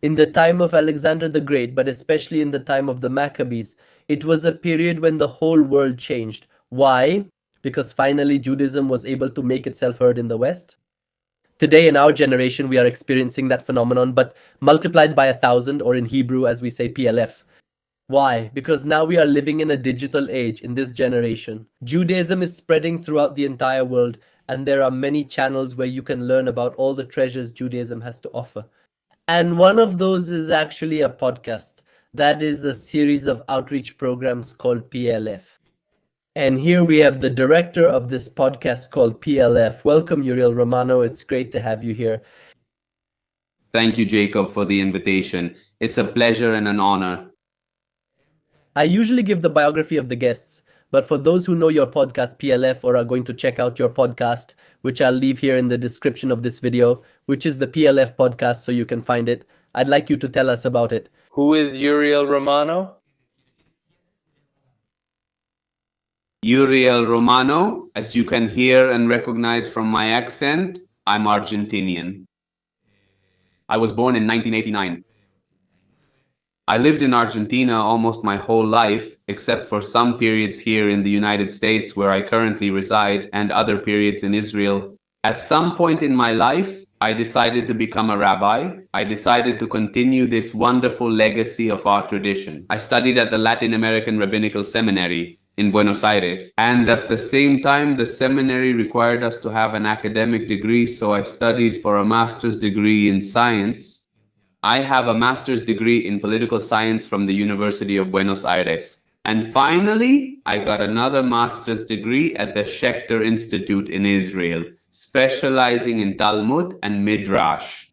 In the time of Alexander the Great, but especially in the time of the Maccabees, it was a period when the whole world changed. Why? Because finally Judaism was able to make itself heard in the West. Today, in our generation, we are experiencing that phenomenon, but multiplied by 1,000, or in Hebrew, as we say, PLF. Why? Because now we are living in a digital age in this generation. Judaism is spreading throughout the entire world, and there are many channels where you can learn about all the treasures Judaism has to offer. And one of those is actually a podcast. That is a series of outreach programs called PLF. And here we have the director of this podcast called PLF. Welcome, Uriel Romano. It's great to have you here. Thank you, Jacob, for the invitation. It's a pleasure and an honor. I usually give the biography of the guests, but for those who know your podcast, PLF, or are going to check out your podcast, which I'll leave here in the description of this video, which is the PLF podcast, so you can find it, I'd like you to tell us about it. Who is Uriel Romano? Uriel Romano, as you can hear and recognize from my accent, I'm Argentinian. I was born in 1989. I lived in Argentina almost my whole life, except for some periods here in the United States where I currently reside and other periods in Israel. At some point in my life, I decided to become a rabbi. I decided to continue this wonderful legacy of our tradition. I studied at the Latin American Rabbinical Seminary in Buenos Aires, and at the same time, the seminary required us to have an academic degree, so I studied for a master's degree in science. I have a master's degree in political science from the University of Buenos Aires. And finally, I got another master's degree at the Schechter Institute in Israel, specializing in Talmud and Midrash.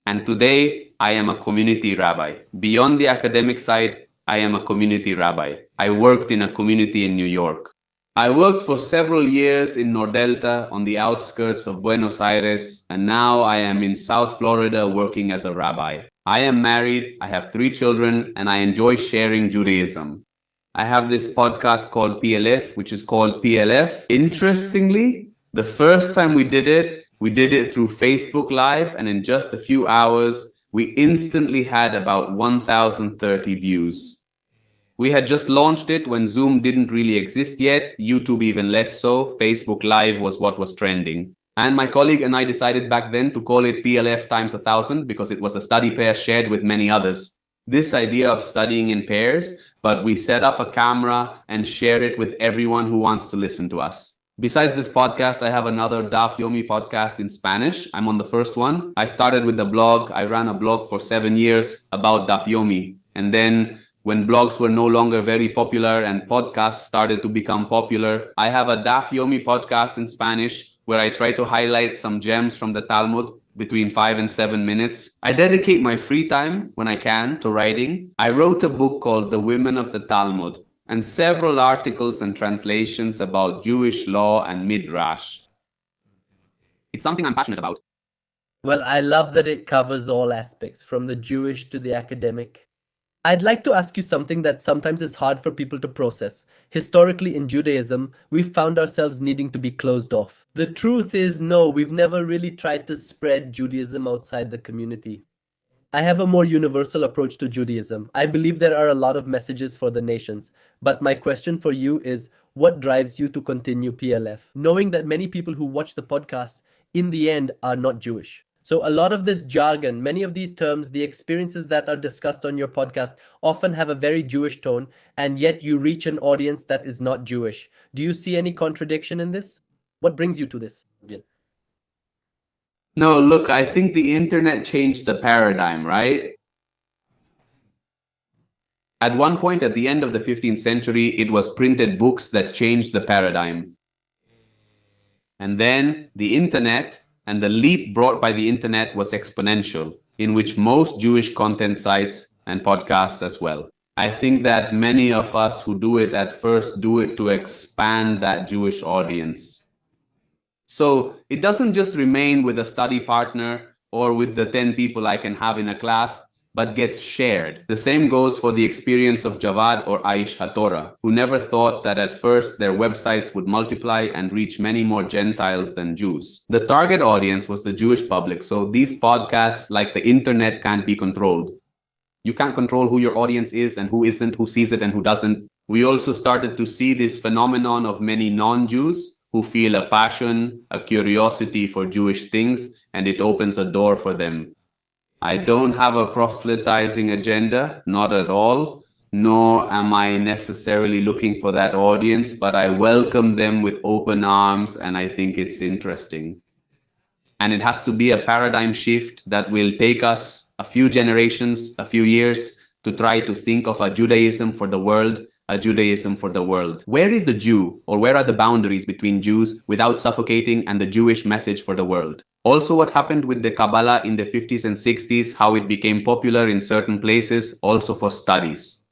And today, I am a community rabbi. Beyond the academic side, I am a community rabbi. I worked in a community in New York. I worked for several years in Nordelta on the outskirts of Buenos Aires, and now I am in South Florida working as a rabbi. I am married, I have 3 children, and I enjoy sharing Judaism. I have this podcast called PLF, which is called PLF. Interestingly, the first time we did it through Facebook Live, and in just a few hours, we instantly had about 1,030 views. We had just launched it when Zoom didn't really exist yet, YouTube even less so. Facebook Live was what was trending. And my colleague and I decided back then to call it PLF times 1,000 because it was a study pair shared with many others. This idea of studying in pairs, but we set up a camera and share it with everyone who wants to listen to us. Besides this podcast, I have another Daf Yomi podcast in Spanish. I'm on the first one. I started with the blog. I ran a blog for 7 years about Daf Yomi. And then when blogs were no longer very popular and podcasts started to become popular, I have a Daf Yomi podcast in Spanish where I try to highlight some gems from the Talmud between 5 and 7 minutes. I dedicate my free time when I can to writing. I wrote a book called The Women of the Talmud and several articles and translations about Jewish law and Midrash. It's something I'm passionate about. Well, I love that it covers all aspects, from the Jewish to the academic. I'd like to ask you something that sometimes is hard for people to process. Historically, in Judaism, we've found ourselves needing to be closed off. The truth is, no, we've never really tried to spread Judaism outside the community. I have a more universal approach to Judaism. I believe there are a lot of messages for the nations, but my question for you is, what drives you to continue PLF, knowing that many people who watch the podcast in the end are not Jewish? So a lot of this jargon, many of these terms, the experiences that are discussed on your podcast often have a very Jewish tone, and yet you reach an audience that is not Jewish. Do you see any contradiction in this? What brings you to this? Yeah. No, look, I think the internet changed the paradigm, right? At one point, at the end of the 15th century, it was printed books that changed the paradigm. And then the internet and the leap brought by the internet was exponential, in which most Jewish content sites and podcasts as well. I think that many of us who do it at first do it to expand that Jewish audience. So it doesn't just remain with a study partner or with the 10 people I can have in a class, but gets shared. The same goes for the experience of Javad or Aish HaTorah, who never thought that at first their websites would multiply and reach many more Gentiles than Jews. The target audience was the Jewish public, so these podcasts, like the internet, can't be controlled. You can't control who your audience is and who isn't, who sees it and who doesn't. We also started to see this phenomenon of many non-Jews who feel a passion, a curiosity for Jewish things, and it opens a door for them. I don't have a proselytizing agenda, not at all, nor am I necessarily looking for that audience, but I welcome them with open arms, and I think it's interesting. And it has to be a paradigm shift that will take us a few generations, a few years to try to think of a Judaism for the world, a Judaism for the world. Where is the Jew, or where are the boundaries between Jews without suffocating and the Jewish message for the world? Also, what happened with the Kabbalah in the 50s and 60s, how it became popular in certain places, also for studies.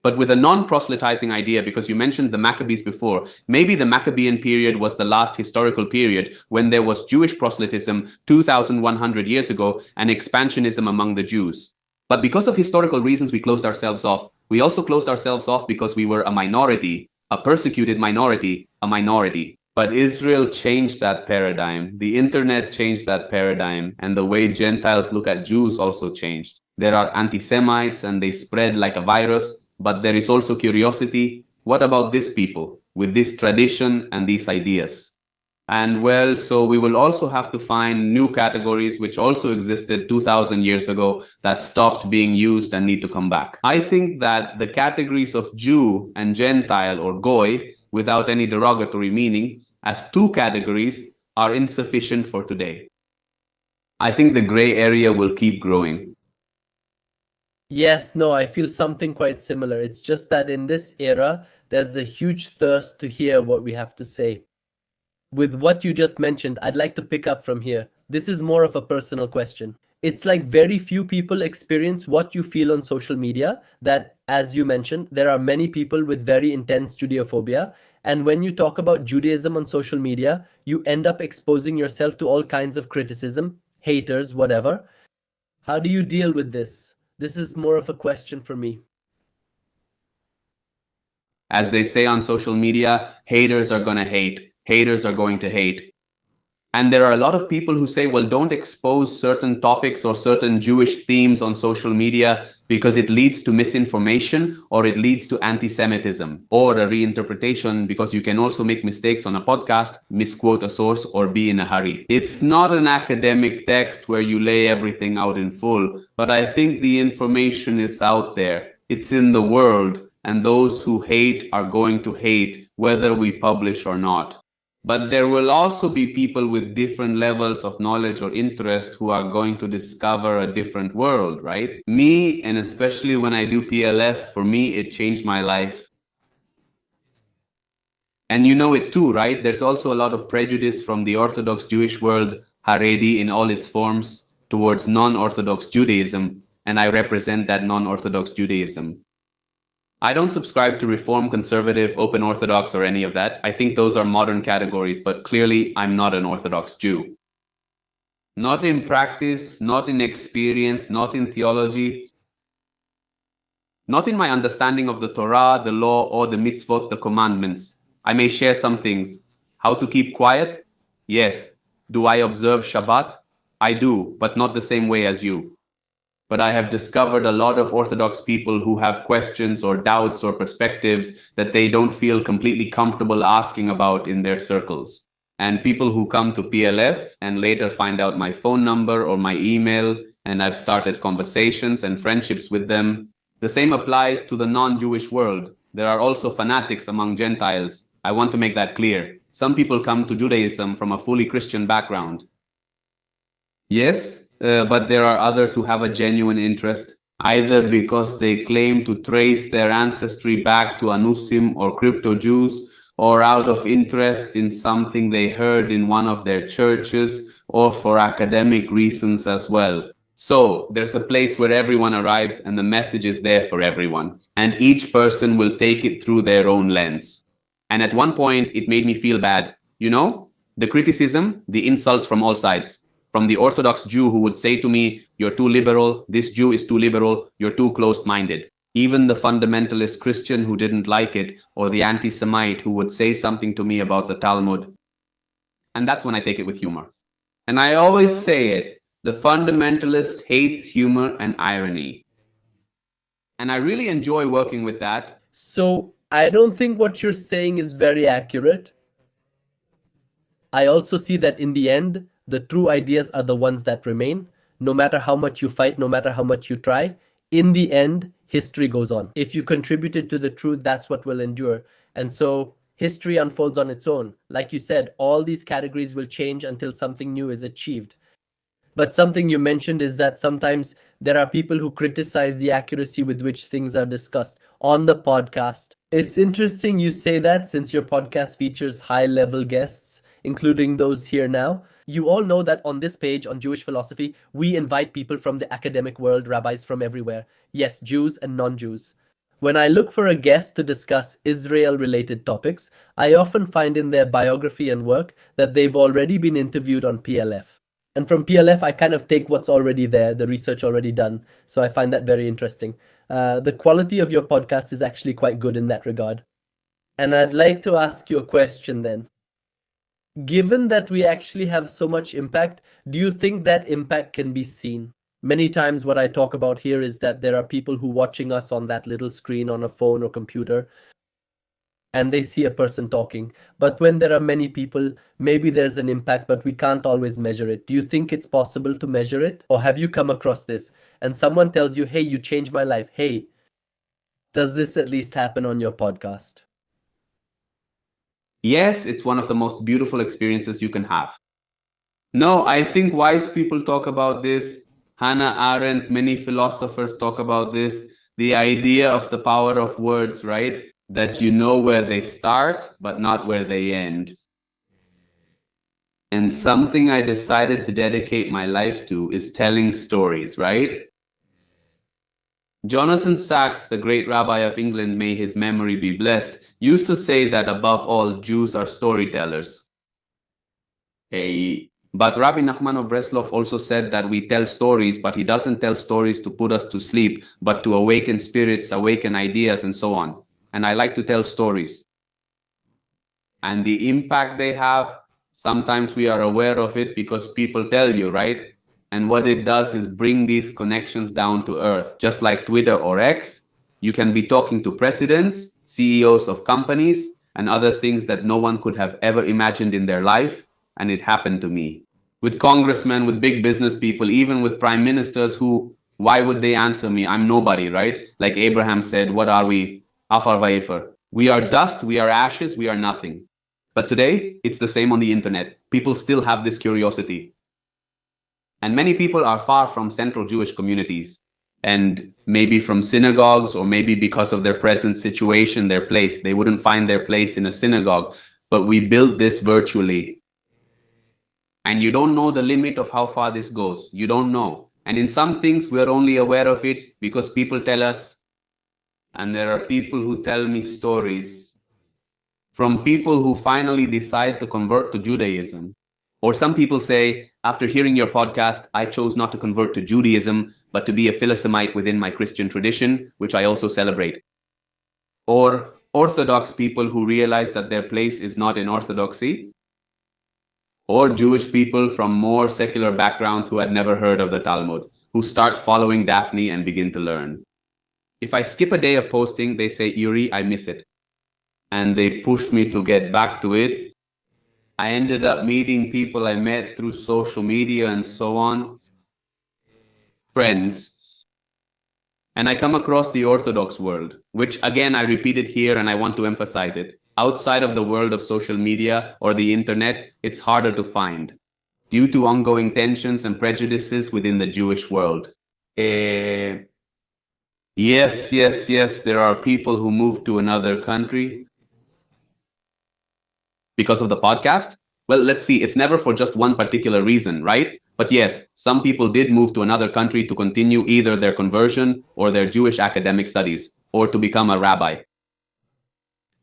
But with a non-proselytizing idea, because you mentioned the Maccabees before, maybe the Maccabean period was the last historical period when there was Jewish proselytism 2,100 years ago and expansionism among the Jews. But because of historical reasons, we closed ourselves off. We also closed ourselves off because we were a minority, a persecuted minority, a minority. But Israel changed that paradigm. The internet changed that paradigm, and the way Gentiles look at Jews also changed. There are anti-Semites and they spread like a virus. But there is also curiosity. What about these people with this tradition and these ideas? And well, so we will also have to find new categories which also existed 2000 years ago that stopped being used and need to come back. I think that the categories of Jew and Gentile or Goy, without any derogatory meaning, as two categories are insufficient for today. I think the gray area will keep growing. Yes, no, I feel something quite similar. It's just that in this era, there's a huge thirst to hear what we have to say. With what you just mentioned, I'd like to pick up from here. This is more of a personal question. It's like very few people experience what you feel on social media, that, as you mentioned, there are many people with very intense Judeophobia. And when you talk about Judaism on social media, you end up exposing yourself to all kinds of criticism, haters, whatever. How do you deal with this? This is more of a question for me. As they say on social media, haters are going to hate. Haters are going to hate. And there are a lot of people who say, well, don't expose certain topics or certain Jewish themes on social media because it leads to misinformation or it leads to anti-Semitism or a reinterpretation, because you can also make mistakes on a podcast, misquote a source, or be in a hurry. It's not an academic text where you lay everything out in full, but I think the information is out there. It's in the world, and those who hate are going to hate whether we publish or not. But there will also be people with different levels of knowledge or interest who are going to discover a different world, right? Me, and especially when I do PLF, for me, it changed my life. And you know it too, right? There's also a lot of prejudice from the Orthodox Jewish world, Haredi in all its forms, towards non-Orthodox Judaism, and I represent that non-Orthodox Judaism. I don't subscribe to Reform, Conservative, Open Orthodox, or any of that. I think those are modern categories, but clearly I'm not an Orthodox Jew. Not in practice, not in experience, not in theology, not in my understanding of the Torah, the law, or the mitzvot, the commandments. I may share some things. How to keep quiet? Yes. Do I observe Shabbat? I do, but not the same way as you. But I have discovered a lot of Orthodox people who have questions or doubts or perspectives that they don't feel completely comfortable asking about in their circles. And people who come to PLF and later find out my phone number or my email, and I've started conversations and friendships with them. The same applies to the non-Jewish world. There are also fanatics among Gentiles. I want to make that clear. Some people come to Judaism from a fully Christian background. Yes, but there are others who have a genuine interest, either because they claim to trace their ancestry back to Anusim or crypto Jews, or out of interest in something they heard in one of their churches, or for academic reasons as well. So there's a place where everyone arrives and the message is there for everyone, and each person will take it through their own lens. And at one point, it made me feel bad, you know? The criticism, the insults from all sides. from the Orthodox Jew who would say to me, "You're too liberal, this Jew is too liberal, you're too closed-minded." Even the fundamentalist Christian who didn't like it, or the anti-Semite who would say something to me about the Talmud. And that's when I take it with humor. And I always say it, the fundamentalist hates humor and irony. And I really enjoy working with that. So I don't think what you're saying is very accurate. I also see that in the end, the true ideas are the ones that remain. No matter how much you fight, no matter how much you try, in the end, history goes on. If you contributed to the truth, that's what will endure. And so history unfolds on its own. Like you said, all these categories will change until something new is achieved. But something you mentioned is that sometimes there are people who criticize the accuracy with which things are discussed on the podcast. It's interesting you say that since your podcast features high level guests, including those here now. You all know that on this page on Jewish philosophy, we invite people from the academic world, rabbis from everywhere. Yes, Jews and non Jews. When I look for a guest to discuss Israel related topics, I often find in their biography and work that they've already been interviewed on PLF. And from PLF, I kind of take what's already there, the research already done. So I find that very interesting. The quality of your podcast is actually quite good in that regard. And I'd like to ask you a question then. Given that we actually have so much impact, do you think that impact can be seen? Many times what I talk about here is that there are people who watching us on that little screen on a phone or computer and they see a person talking. But when there are many people, maybe there's an impact, but we can't always measure it. Do you think it's possible to measure it? Or have you come across this and someone tells you, hey, you changed my life. Hey, does this at least happen on your podcast? Yes, it's one of the most beautiful experiences you can have. No, I think wise people talk about this. Hannah Arendt, many philosophers talk about this. The idea of the power of words, right? That you know where they start, but not where they end. And something I decided to dedicate my life to is telling stories, right? Jonathan Sacks, the great rabbi of England, may his memory be blessed, used to say that above all, Jews are storytellers. But Rabbi Nachman of Breslov also said that we tell stories, but he doesn't tell stories to put us to sleep, but to awaken spirits, awaken ideas, and so on. And I like to tell stories. And the impact they have, sometimes we are aware of it because people tell you, right? And what it does is bring these connections down to earth. Just like Twitter or X, you can be talking to presidents, CEOs of companies, and other things that no one could have ever imagined in their life. And it happened to me. With congressmen, with big business people, even with prime ministers who, why would they answer me? I'm nobody, right? Like Abraham said, what are we? Afar va'efer. We are dust, we are ashes, we are nothing. But today, it's the same on the internet. People still have this curiosity. And many people are far from central Jewish communities, and maybe from synagogues, or maybe because of their present situation, their place. They wouldn't find their place in a synagogue, but we built this virtually. And you don't know the limit of how far this goes. You don't know. And in some things, we're only aware of it because people tell us, and there are people who tell me stories from people who finally decide to convert to Judaism. Or some people say, after hearing your podcast, I chose not to convert to Judaism, but to be a Philosemite within my Christian tradition, which I also celebrate. Or Orthodox people who realize that their place is not in Orthodoxy. Or Jewish people from more secular backgrounds who had never heard of the Talmud, who start following Daphne and begin to learn. If I skip a day of posting, they say, Uri, I miss it. And they pushed me to get back to it. I ended up meeting people I met through social media and so on, friends. And I come across the Orthodox world, which again, I repeat it here and I want to emphasize it. Outside of the world of social media or the internet, it's harder to find due to ongoing tensions and prejudices within the Jewish world. Yes, there are people who move to another country because of the podcast. Well, let's see, it's never for just one particular reason, right? But yes, some people did move to another country to continue either their conversion or their Jewish academic studies, or to become a rabbi.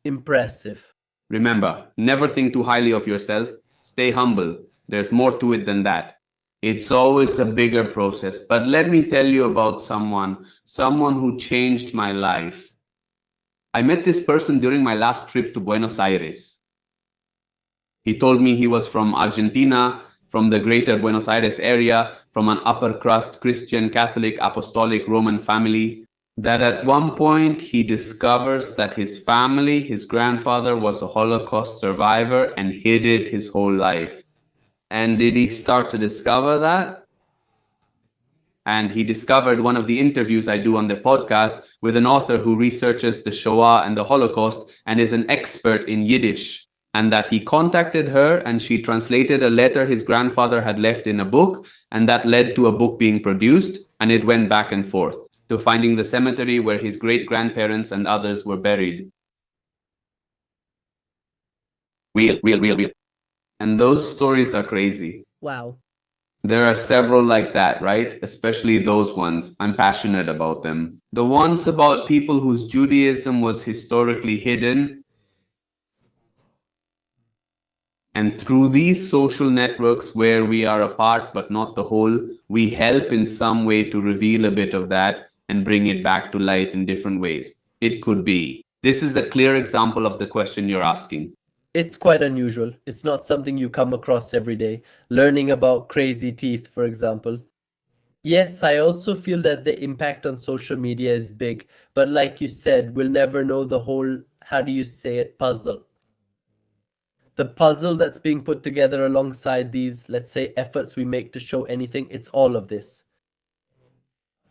Impressive. Remember, never think too highly of yourself. Stay humble. There's more to it than that. It's always a bigger process. But let me tell you about someone who changed my life. I met this person during my last trip to Buenos Aires. He told me he was from Argentina, from the greater Buenos Aires area, from an upper crust Christian, Catholic, Apostolic, Roman family, that at one point he discovers that his family, his grandfather was a Holocaust survivor and hid it his whole life. And did he start to discover that? And he discovered one of the interviews I do on the podcast with an author who researches the Shoah and the Holocaust and is an expert in Yiddish. And that he contacted her and she translated a letter his grandfather had left in a book, and that led to a book being produced, and it went back and forth to finding the cemetery where his great-grandparents and others were buried. Real. And those stories are crazy. Wow. There are several like that, right? Especially those ones. I'm passionate about them. The ones about people whose Judaism was historically hidden. And through these social networks where we are a part but not the whole, we help in some way to reveal a bit of that and bring it back to light in different ways. It could be. This is a clear example of the question you're asking. It's quite unusual. It's not something you come across every day. Learning about crazy teeth, for example. Yes, I also feel that the impact on social media is big, but like you said, we'll never know the whole, how do you say it, puzzle. The puzzle that's being put together alongside these, let's say, efforts we make to show anything, it's all of this.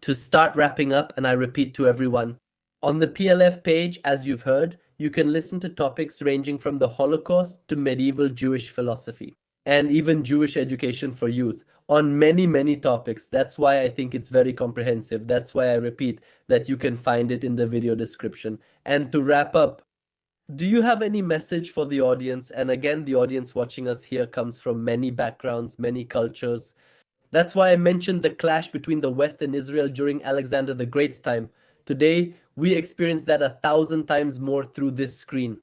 To start wrapping up, and I repeat to everyone, on the PLF page, as you've heard, you can listen to topics ranging from the Holocaust to medieval Jewish philosophy, and even Jewish education for youth, on many, many topics. That's why I think it's very comprehensive. That's why I repeat that you can find it in the video description. And to wrap up, do you have any message for the audience? And again, the audience watching us here comes from many backgrounds, many cultures. That's why I mentioned the clash between the West and Israel during Alexander the Great's time. Today, we experience that 1,000 times more through this screen.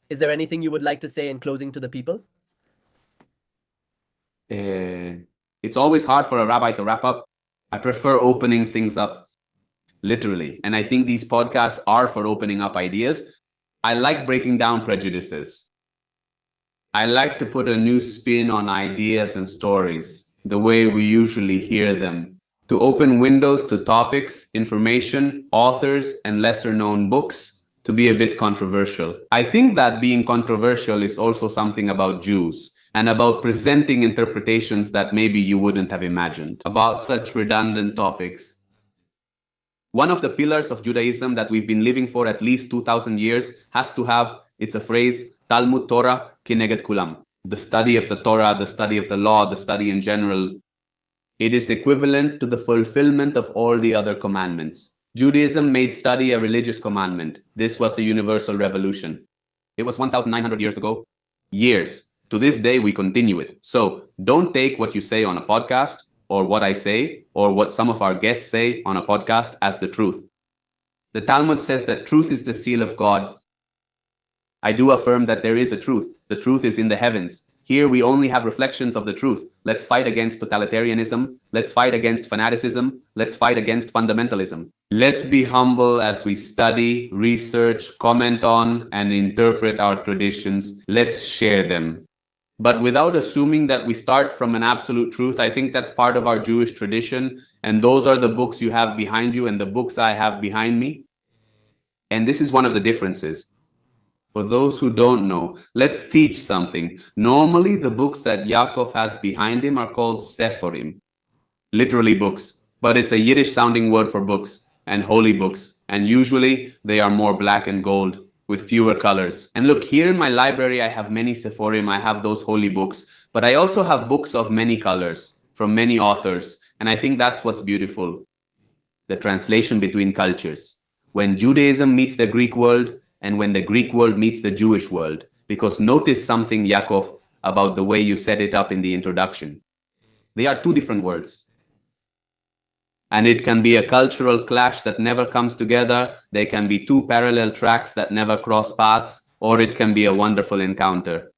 Is there anything you would like to say in closing to the people? It's always hard for a rabbi to wrap up. I prefer opening things up, literally. And I think these podcasts are for opening up ideas. I like breaking down prejudices. I like to put a new spin on ideas and stories, the way we usually hear them, to open windows to topics, information, authors, and lesser-known books, to be a bit controversial. I think that being controversial is also something about Jews, and about presenting interpretations that maybe you wouldn't have imagined about such redundant topics. One of the pillars of Judaism that we've been living for at least 2,000 years has to have, it's a phrase, Talmud Torah kineged kulam. The study of the Torah, the study of the law, the study in general. It is equivalent to the fulfillment of all the other commandments. Judaism made study a religious commandment. This was a universal revolution. It was 1,900 years ago. Years. To this day, we continue it. So don't take what you say on a podcast, or what I say, or what some of our guests say on a podcast as the truth. The Talmud says that truth is the seal of God. I do affirm that there is a truth. The truth is in the heavens. Here we only have reflections of the truth. Let's fight against totalitarianism. Let's fight against fanaticism. Let's fight against fundamentalism. Let's be humble as we study, research, comment on, and interpret our traditions. Let's share them. But without assuming that we start from an absolute truth. I think that's part of our Jewish tradition. And those are the books you have behind you and the books I have behind me. And this is one of the differences. For those who don't know, let's teach something. Normally, the books that Yaakov has behind him are called Sephorim, literally books. But it's a Yiddish-sounding word for books and holy books. And usually, they are more black and gold, with fewer colors. And look, here in my library, I have many Sephorim, I have those holy books, but I also have books of many colors, from many authors, and I think that's what's beautiful. The translation between cultures. When Judaism meets the Greek world, and when the Greek world meets the Jewish world. Because notice something, Yaakov, about the way you set it up in the introduction. They are two different words. And it can be a cultural clash that never comes together. They can be two parallel tracks that never cross paths, or it can be a wonderful encounter.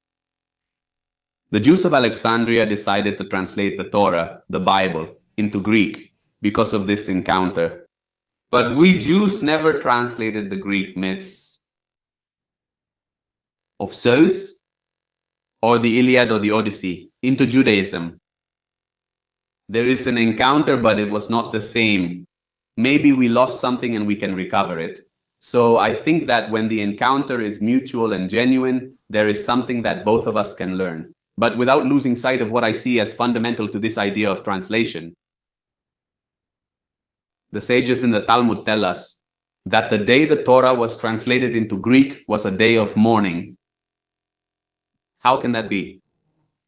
The Jews of Alexandria decided to translate the Torah, the Bible, into Greek because of this encounter. But we Jews never translated the Greek myths of Zeus or the Iliad or the Odyssey into Judaism. There is an encounter, but it was not the same. Maybe we lost something and we can recover it. So I think that when the encounter is mutual and genuine, there is something that both of us can learn. But without losing sight of what I see as fundamental to this idea of translation. The sages in the Talmud tell us that the day the Torah was translated into Greek was a day of mourning. How can that be?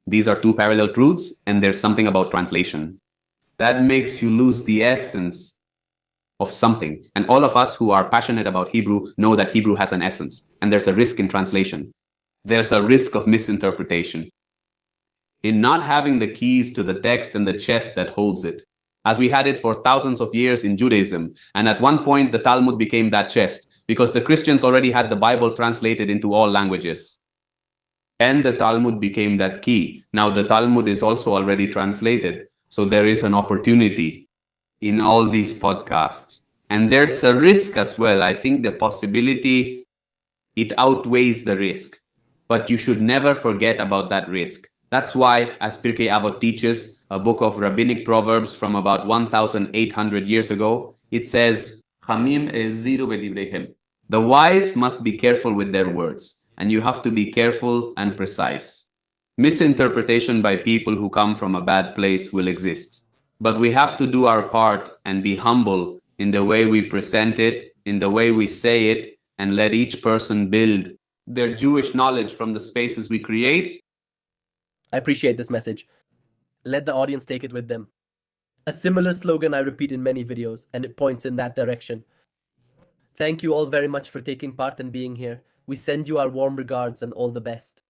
These are two parallel truths, and there's something about translation that makes you lose the essence of something. And all of us who are passionate about Hebrew know that Hebrew has an essence, and there's a risk in translation. There's a risk of misinterpretation in not having the keys to the text and the chest that holds it, as we had it for thousands of years in Judaism. And at one point, the Talmud became that chest because the Christians already had the Bible translated into all languages. And the Talmud became that key. Now the Talmud is also already translated. So there is an opportunity in all these podcasts. And there's a risk as well. I think the possibility, it outweighs the risk. But you should never forget about that risk. That's why, as Pirkei Avot teaches, a book of rabbinic proverbs from about 1,800 years ago, it says, "Chamim eziru b'divreihem." The wise must be careful with their words, and you have to be careful and precise. Misinterpretation by people who come from a bad place will exist, but we have to do our part and be humble in the way we present it, in the way we say it, and let each person build their Jewish knowledge from the spaces we create. I appreciate this message. Let the audience take it with them. A similar slogan I repeat in many videos, and it points in that direction. Thank you all very much for taking part and being here. We send you our warm regards and all the best.